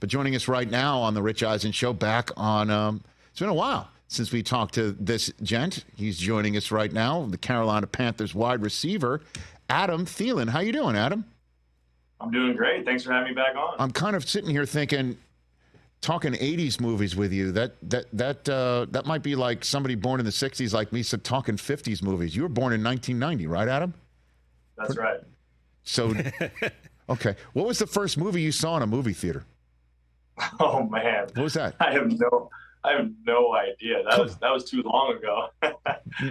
But joining us right now on the Rich Eisen Show, back on, it's been a while since we talked to this gent. He's joining us right now, the Carolina Panthers wide receiver, Adam Thielen. How you doing, Adam? I'm doing great. Thanks for having me back on. I'm kind of sitting here thinking, talking 80s movies with you, that might be like somebody born in the 60s like me, so talking 50s movies. You were born in 1990, right, Adam? That's right. So, okay. What was the first movie you saw in a movie theater? Oh, man. What was that? I have no idea. That was too long ago.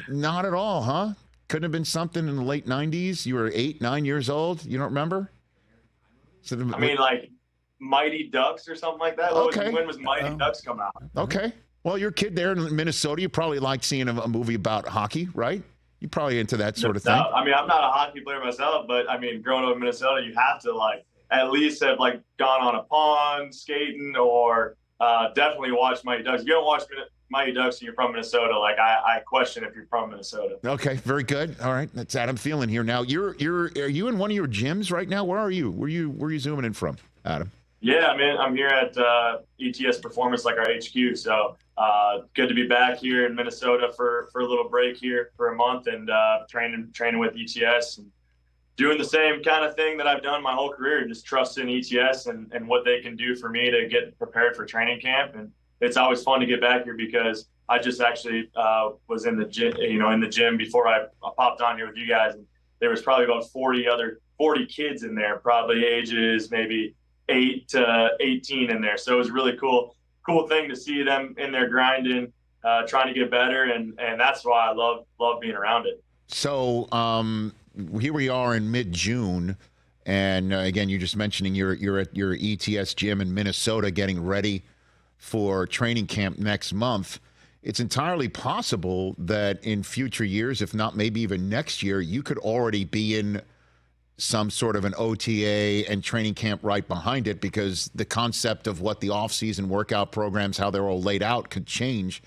Not at all, huh? Couldn't have been something in the late 90s? You were 8, 9 years old? You don't remember? I mean, like Mighty Ducks or something like that. Okay. When was Mighty Ducks come out? Okay. Well, you're a kid there in Minnesota. You probably liked seeing a movie about hockey, right? You're probably into that sort of thing. I mean, I'm not a hockey player myself, but I mean, growing up in Minnesota, you have to at least have gone on a pond skating or definitely watch Mighty Ducks. If you don't watch Mighty Ducks and you're from Minnesota, I question if you're from Minnesota. Okay, very good. All right, that's Adam Thielen here. Now, are you in one of your gyms right now? Where are you? Where are you zooming in from, Adam? Yeah, I'm here at ETS Performance, like our HQ. So good to be back here in Minnesota for a little break here for a month and training with ETS and doing the same kind of thing that I've done my whole career, just trusting ETS and what they can do for me to get prepared for training camp. And it's always fun to get back here because I just actually was in the gym before I popped on here with you guys. And there was probably about 40 kids in there, probably ages maybe 8 to 18 in there. So it was a really cool thing to see them in there grinding, trying to get better. And that's why I love being around it. So here we are in mid-June. And again, you're just mentioning you're at your ETS gym in Minnesota getting ready for training camp next month. It's entirely possible that in future years, if not maybe even next year, you could already be in some sort of an OTA and training camp right behind it, because the concept of what the offseason workout programs, how they're all laid out, could change.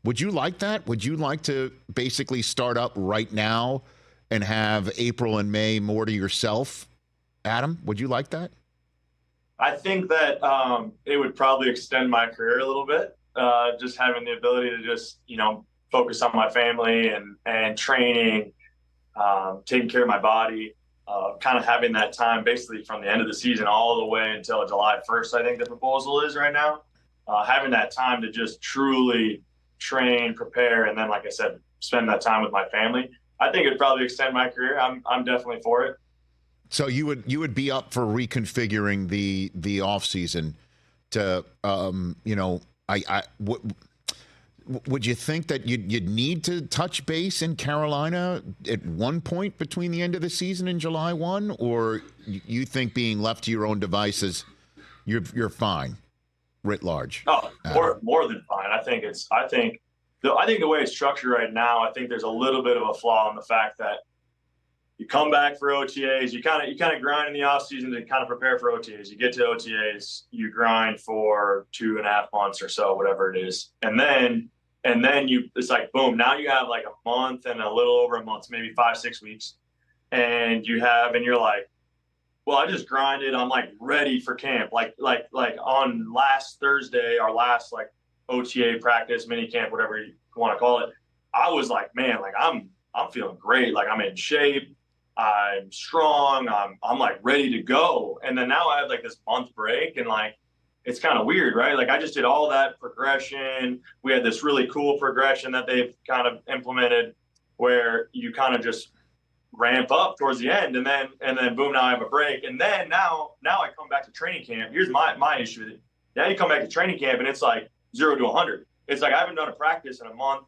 Would you like that? Would you like to basically start up right now and have April and May more to yourself? Adam, would you like that? I think that it would probably extend my career a little bit, just having the ability to just, focus on my family and training, taking care of my body, kind of having that time basically from the end of the season all the way until July 1st, I think the proposal is right now. Having that time to just truly train, prepare, and then, like I said, spend that time with my family. I think it'd probably extend my career. I'm definitely for it. So you would be up for reconfiguring the off season to would you think that you'd need to touch base in Carolina at one point between the end of the season and July 1, or you think being left to your own devices, you're fine, writ large? Oh, more than fine. I think the way it's structured right now, I think there's a little bit of a flaw in the fact that you come back for OTAs, you kind of grind in the off season to kind of prepare for OTAs. You get to OTAs, you grind for 2.5 months or so, whatever it is. And then it's like, boom, now you have like a month and a little over a month, maybe 5-6 weeks. And you're like, well, I just grinded. I'm like ready for camp. Like on last Thursday, our last like OTA practice, mini camp, whatever you want to call it. I was like, man, like I'm feeling great. Like I'm in shape. I'm strong. I'm like ready to go. And then now I have like this month break and like, it's kind of weird, right? Like I just did all that progression. We had this really cool progression that they've kind of implemented where you kind of just ramp up towards the end and then boom, now I have a break. And then now I come back to training camp. Here's my issue with it. Now you come back to training camp and it's like 0 to 100. It's like I haven't done a practice in a month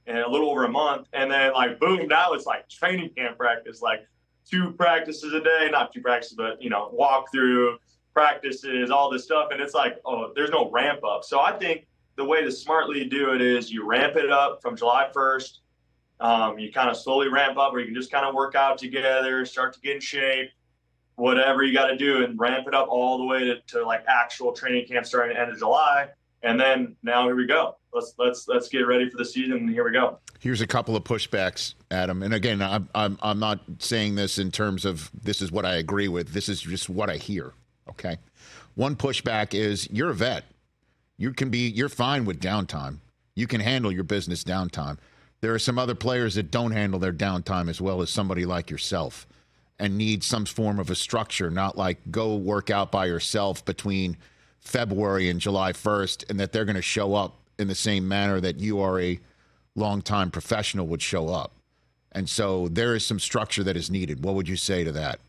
and a little over a month. And then like, boom, now it's like training camp practice, like 2 practices a day, not 2 practices, but walk through practices, all this stuff. And it's like, oh, there's no ramp up. So I think the way to smartly do it is you ramp it up from July 1st. You kind of slowly ramp up where you can just kind of work out together, start to get in shape, whatever you got to do, and ramp it up all the way to like actual training camp starting at the end of July. And then now here we go. Let's get ready for the season. And here we go. Here's a couple of pushbacks, Adam. And again, I'm not saying this in terms of this is what I agree with. This is just what I hear. Okay. one pushback is you're a vet. You're fine with downtime. You can handle your business downtime. There are some other players that don't handle their downtime as well as somebody like yourself and need some form of a structure, not like go work out by yourself between February and July 1st, and that they're going to show up in the same manner that you are a longtime professional would show up. And so there is some structure that is needed. What would you say to that?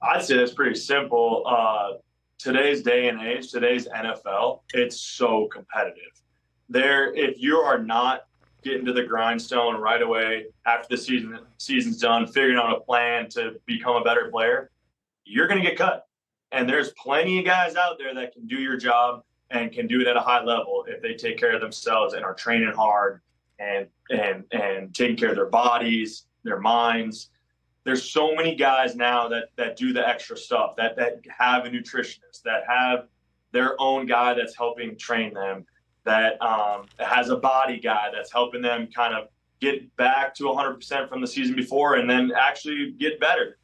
I'd say it's pretty simple. Today's day and age, today's NFL, it's so competitive. If you are not getting to the grindstone right away after the season's done, figuring out a plan to become a better player, you're going to get cut. And there's plenty of guys out there that can do your job and can do it at a high level if they take care of themselves and are training hard and taking care of their bodies, their minds. There's so many guys now that do the extra stuff, that have a nutritionist, that have their own guy that's helping train them, that has a body guy that's helping them kind of get back to 100% from the season before and then actually get better.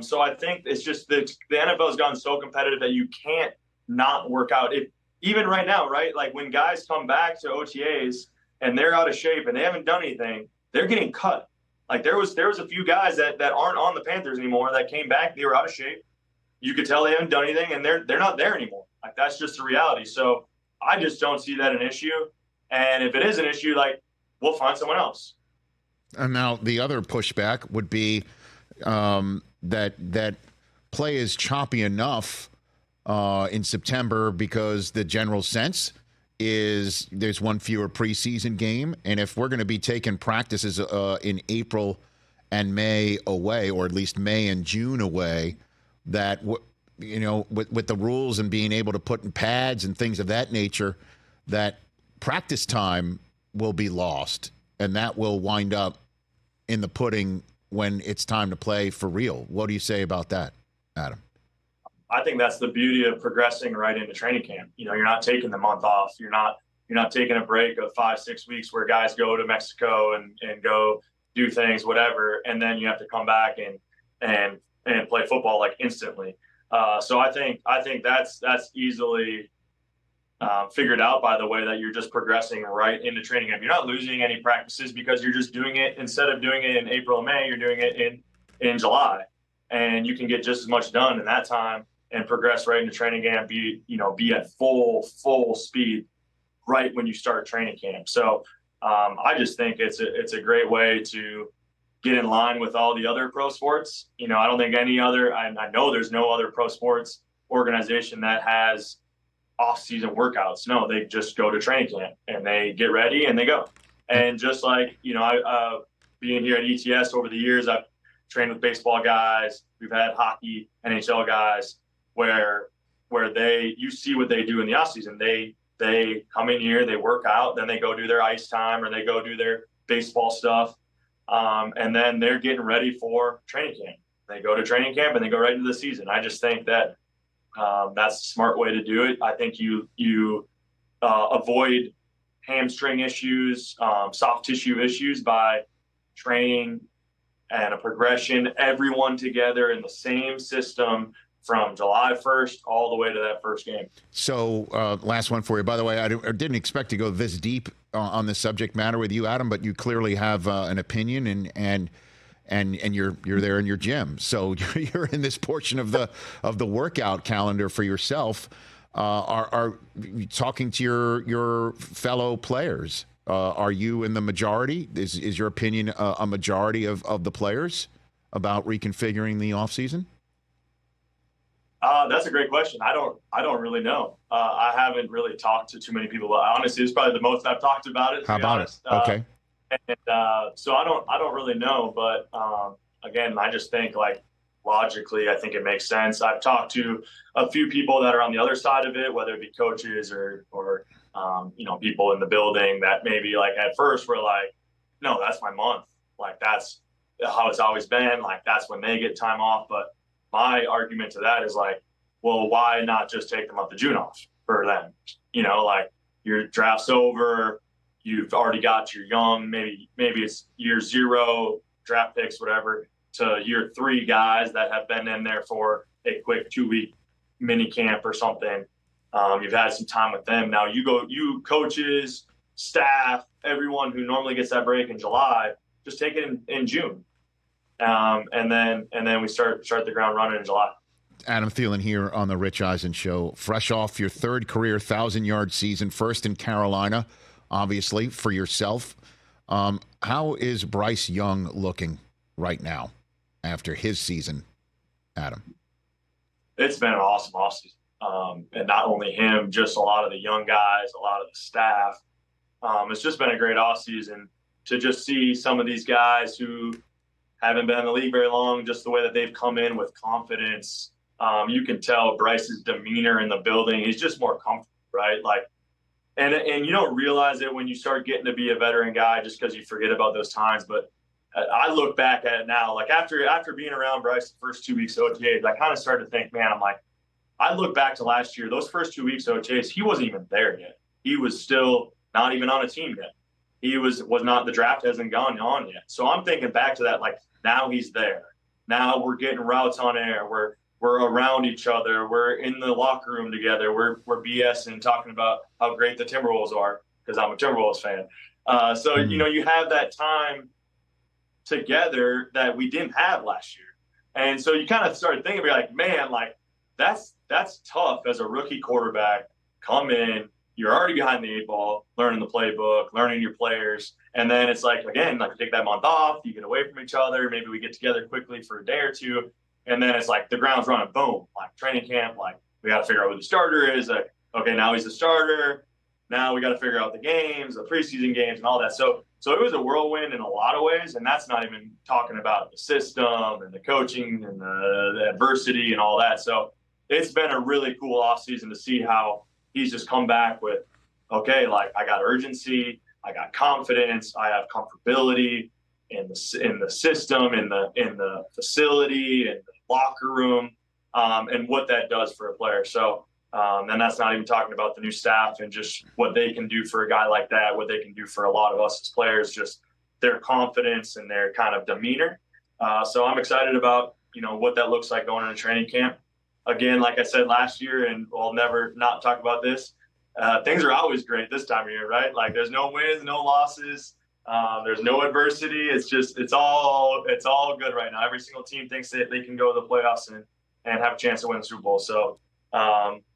So I think it's just the NFL has gotten so competitive that you can't not work out. Even right now, right? Like when guys come back to OTAs and they're out of shape and they haven't done anything, they're getting cut. Like there was a few guys that aren't on the Panthers anymore that came back. They were out of shape. You could tell they haven't done anything, and they're not there anymore. Like that's just the reality. So I just don't see that an issue. And if it is an issue, like we'll find someone else. And now the other pushback would be that play is choppy enough in September because the general sense is there's one fewer preseason game. And if we're going to be taking practices in April and May away, or at least May and June away, that, with the rules and being able to put in pads and things of that nature, that practice time will be lost. And that will wind up in the pudding when it's time to play for real. What do you say about that, Adam? I think that's the beauty of progressing right into training camp. You're not taking the month off. You're not taking a break of 5-6 weeks where guys go to Mexico and go do things, whatever, and then you have to come back and play football like instantly. So I think that's easily figured out by the way that you're just progressing right into training camp. You're not losing any practices because you're just doing it, instead of doing it in April and May, you're doing it in July, and you can get just as much done in that time and progress right into training camp, be at full speed right when you start training camp. So I just think it's a great way to get in line with all the other pro sports. I don't think any other, I know there's no other pro sports organization that has off-season workouts. No, they just go to training camp and they get ready and they go. And just like, I being here at ETS over the years, I've trained with baseball guys. We've had hockey, NHL guys, where you see what they do in the off season. They come in here, they work out, then they go do their ice time or they go do their baseball stuff. And then they're getting ready for training camp. They go to training camp and they go right into the season. I just think that that's a smart way to do it. I think you avoid hamstring issues, soft tissue issues by training and a progression, everyone together in the same system from July 1st all the way to that first game. So last one for you. By the way, I didn't expect to go this deep on this subject matter with you, Adam, but you clearly have an opinion and you're there in your gym. So you're in this portion of the workout calendar for yourself. Are you talking to your fellow players? Are you in the majority? Is your opinion a majority of the players about reconfiguring the offseason? That's a great question. I don't really know. I haven't really talked to too many people. Honestly, it's probably the most I've talked about it. How about it? Okay. And so I don't really know. But again, I just think logically, I think it makes sense. I've talked to a few people that are on the other side of it, whether it be coaches or people in the building that maybe at first were like, no, that's my month. That's how it's always been. That's when they get time off. But my argument to that is well, why not just take the month of June off for them? Your draft's over, you've already got your young, maybe it's year 0 draft picks, whatever, to year 3 guys that have been in there for a quick 2-week mini camp or something. You've had some time with them. Now you coaches, staff, everyone who normally gets that break in July, just take it in June. And then we start the ground running in July. Adam Thielen here on the Rich Eisen Show. Fresh off your third career 1,000-yard season, first in Carolina, obviously, for yourself. How is Bryce Young looking right now after his season, Adam? It's been an awesome offseason. And not only him, just a lot of the young guys, a lot of the staff. It's just been a great offseason to just see some of these guys who haven't been in the league very long, just the way that they've come in with confidence. You can tell Bryce's demeanor in the building. He's just more comfortable, right? Like, and you don't realize it when you start getting to be a veteran guy just because you forget about those times. But I look back at it now, like after being around Bryce the first 2 weeks of OTAs, I kind of started to think, man, I'm like, I look back to last year, those first 2 weeks of OTAs, he wasn't even there yet. He was still not even on a team yet. He was not, the draft hasn't gone on yet. So I'm thinking back to that, like, now he's there. Now we're getting routes on air. We're around each other. We're in the locker room together. We're BSing, talking about how great the Timberwolves are, because I'm a Timberwolves fan. So, you have that time together that we didn't have last year. And so you kind of started thinking, like, man, like, that's tough as a rookie quarterback. Come in, you're already behind the 8 ball, learning the playbook, learning your players. And then it's like, again, like, take that month off, you get away from each other. Maybe we get together quickly for a day or two. And then it's like the ground's running, boom, like training camp, like we got to figure out who the starter is. Like, okay, now he's the starter. Now we got to figure out the games, the preseason games and all that. So it was a whirlwind in a lot of ways. And that's not even talking about the system and the coaching and the adversity and all that. So it's been a really cool offseason to see how he's just come back with, okay, like, I got urgency, I got confidence, I have comfortability in the system, in the facility, in the locker room, and what that does for a player. So, and that's not even talking about the new staff and just what they can do for a guy like that, what they can do for a lot of us as players, just their confidence and their kind of demeanor. So I'm excited about, what that looks like going into training camp. Again, like I said last year, and I'll never not talk about this, things are always great this time of year, right? Like, there's no wins, no losses. There's no adversity. It's all good right now. Every single team thinks that they can go to the playoffs and have a chance to win the Super Bowl. So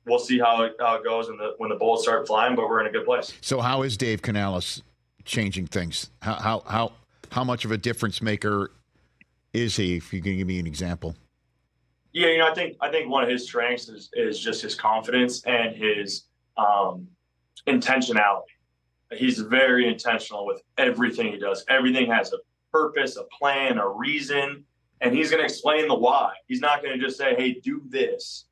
we'll see how it goes when the Bulls start flying, but we're in a good place. So how is Dave Canales changing things? How much of a difference maker is he? If you can give me an example. Yeah, I think one of his strengths is just his confidence and his intentionality. He's very intentional with everything he does. Everything has a purpose, a plan, a reason, and he's going to explain the why. He's not going to just say, hey, do this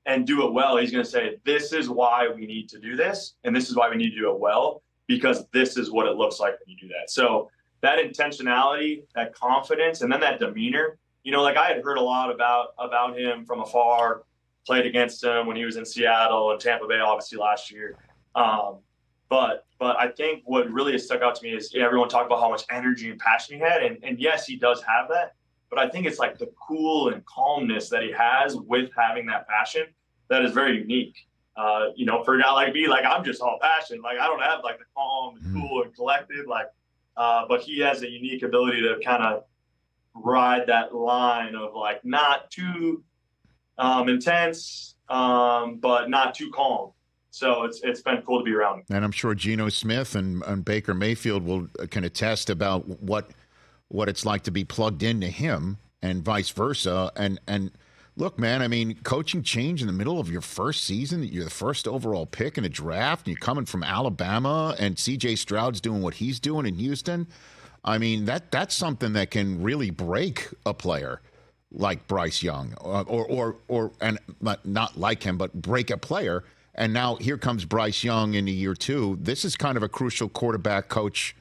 and do it well. He's going to say, this is why we need to do this, and this is why we need to do it well, because this is what it looks like when you do that. So that intentionality, that confidence, and then that demeanor, like, I had heard a lot about him from afar, played against him when he was in Seattle and Tampa Bay, obviously, last year. But I think what really has stuck out to me is everyone talked about how much energy and passion he had. And yes, he does have that. But I think it's like the cool and calmness that he has with having that passion that is very unique. For a guy like me, like, I'm just all passion. Like, I don't have like the calm and cool and collected. Like, but he has a unique ability to kind of ride that line of, like, not too intense, but not too calm. So it's been cool to be around him. And I'm sure Geno Smith and Baker Mayfield can attest about what it's like to be plugged into him and vice versa. And look, man, I mean, coaching change in the middle of your first season, you're the first overall pick in a draft, and you're coming from Alabama, and C.J. Stroud's doing what he's doing in Houston. I mean, that's something that can really break a player like Bryce Young, or not like him, but break a player. And now here comes Bryce Young into year 2. This is kind of a crucial quarterback-coach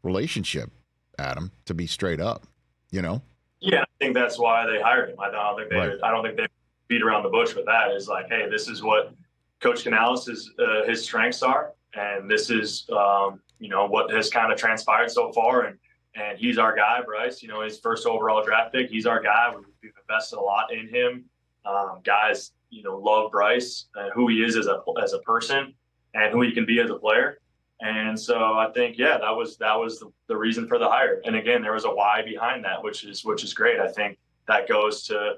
relationship, Adam, to be straight up, Yeah, I think that's why they hired him. I don't think they beat around the bush with that. Is like, hey, this is what Coach Canales his strengths are, and this is what has kind of transpired so far. And he's our guy, Bryce. His first overall draft pick. He's our guy. We've invested a lot in him. Guys love Bryce and who he is as a person and who he can be as a player. And so I think, that was the reason for the hire. And again, there was a why behind that, which is great. I think that goes to,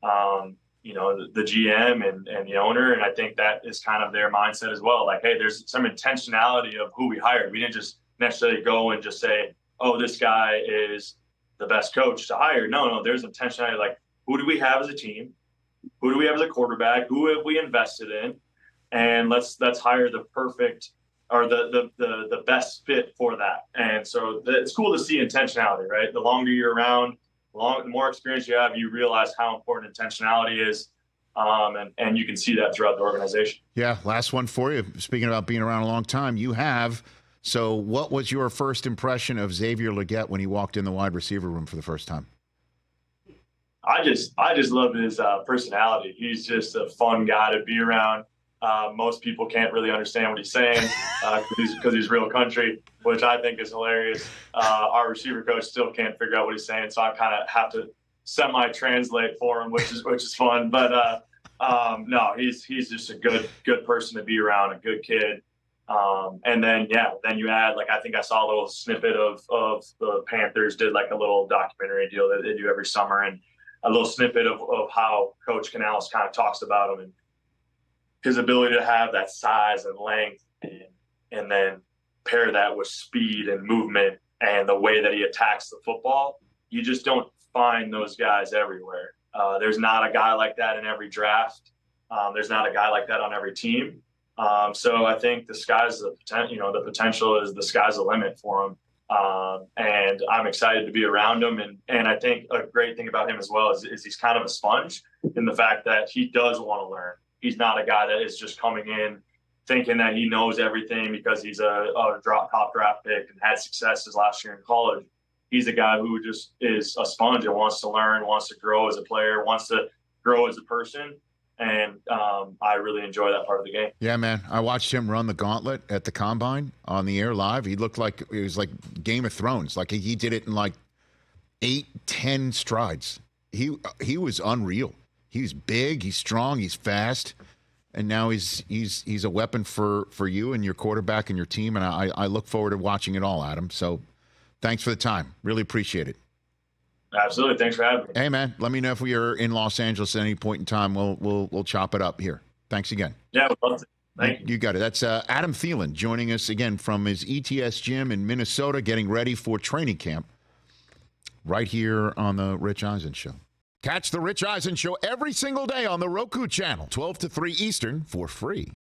the GM and the owner. And I think that is kind of their mindset as well. Like, hey, there's some intentionality of who we hired. We didn't just necessarily go and just say, oh, this guy is the best coach to hire. No, there's intentionality. Like, who do we have as a team? Who do we have as a quarterback? Who have we invested in? And let's hire the perfect or the best fit for that. And so it's cool to see intentionality, right? The longer you're around, the more experience you have, you realize how important intentionality is. And you can see that throughout the organization. Yeah. Last one for you. Speaking about being around a long time, you have. So what was your first impression of Xavier Legette when he walked in the wide receiver room for the first time? I just love his personality. He's just a fun guy to be around. Most people can't really understand what he's saying because he's real country, which I think is hilarious. Our receiver coach still can't figure out what he's saying, so I kind of have to semi-translate for him, which is fun. But no, he's just a good person to be around, a good kid. And then you add, like, I think I saw a little snippet of the Panthers did like a little documentary deal that they do every summer, and a little snippet of how Coach Canales kind of talks about him and his ability to have that size and length and then pair that with speed and movement and the way that he attacks the football. You just don't find those guys everywhere. There's not a guy like that in every draft. There's not a guy like that on every team. So I think the potential is the sky's the limit for him. And I'm excited to be around him. And I think a great thing about him as well is he's kind of a sponge in the fact that he does want to learn. He's not a guy that is just coming in thinking that he knows everything because he's a top draft pick and had success his last year in college. He's a guy who just is a sponge and wants to learn, wants to grow as a player, wants to grow as a person. And I really enjoy that part of the game. Yeah, man. I watched him run the gauntlet at the Combine on the air live. He looked like it was like Game of Thrones. Like he did it in like 8-10 strides. He was unreal. He's big, he's strong, he's fast, and now he's a weapon for you and your quarterback and your team. And I look forward to watching it all, Adam. So thanks for the time. Really appreciate it. Absolutely. Thanks for having me. Hey, man, let me know if we are in Los Angeles at any point in time. We'll chop it up here. Thanks again. Yeah, we'd love to. Thank you. You got it. That's Adam Thielen joining us again from his ETS gym in Minnesota, getting ready for training camp right here on the Rich Eisen Show. Catch the Rich Eisen Show every single day on the Roku channel, 12 to 3 Eastern, for free.